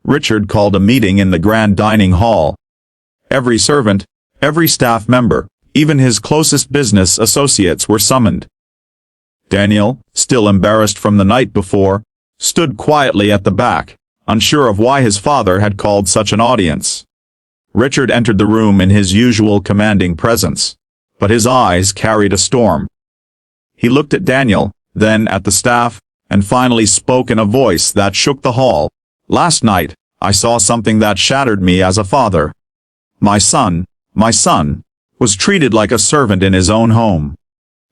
Richard called a meeting in the grand dining hall. Every servant, every staff member, even his closest business associates were summoned. Daniel, still embarrassed from the night before, stood quietly at the back, unsure of why his father had called such an audience. Richard entered the room in his usual commanding presence, but his eyes carried a storm. He looked at Daniel, then at the staff, and finally spoke in a voice that shook the hall. "Last night, I saw something that shattered me as a father. My son, was treated like a servant in his own home.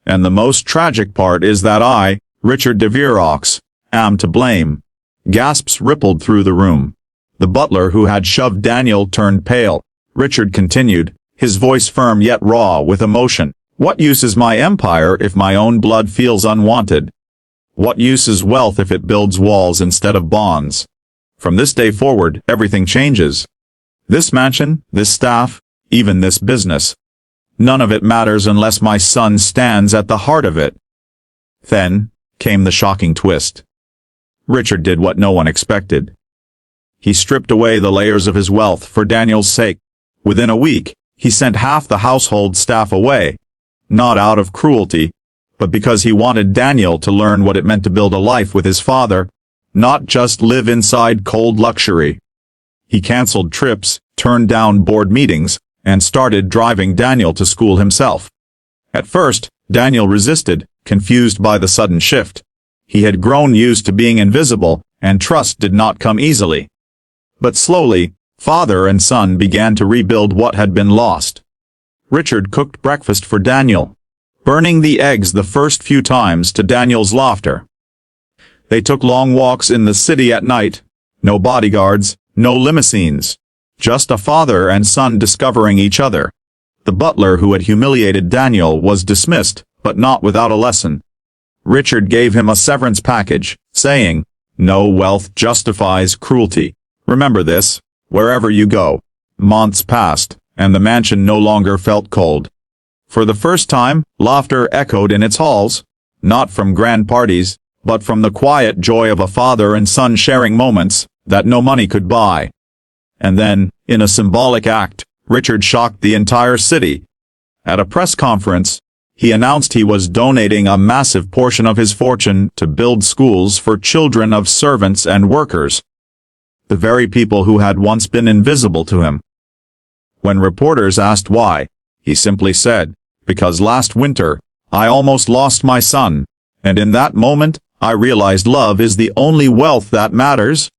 And the most tragic part is that I, Richard de Vierox, am to blame." Gasps rippled through the room. The butler who had shoved Daniel turned pale. Richard continued, his voice firm yet raw with emotion. "What use is my empire if my own blood feels unwanted? What use is wealth if it builds walls instead of bonds? From this day forward, everything changes. This mansion, this staff, even this business. None of it matters unless my son stands at the heart of it." Then came the shocking twist. Richard did what no one expected. He stripped away the layers of his wealth for Daniel's sake. Within a week, he sent half the household staff away. Not out of cruelty, but because he wanted Daniel to learn what it meant to build a life with his father, not just live inside cold luxury. He canceled trips, turned down board meetings, and started driving Daniel to school himself. At first, Daniel resisted, confused by the sudden shift. He had grown used to being invisible, and trust did not come easily. But slowly, father and son began to rebuild what had been lost. Richard cooked breakfast for Daniel, burning the eggs the first few times to Daniel's laughter. They took long walks in the city at night. No bodyguards, no limousines. Just a father and son discovering each other. The butler who had humiliated Daniel was dismissed, but not without a lesson. Richard gave him a severance package, saying, "No wealth justifies cruelty. Remember this, wherever you go." Months passed, and the mansion no longer felt cold. For the first time, laughter echoed in its halls, not from grand parties, but from the quiet joy of a father and son sharing moments that no money could buy. And then, in a symbolic act, Richard shocked the entire city. At a press conference, he announced he was donating a massive portion of his fortune to build schools for children of servants and workers. The very people who had once been invisible to him. When reporters asked why, he simply said, "Because last winter, I almost lost my son, and in that moment, I realized love is the only wealth that matters."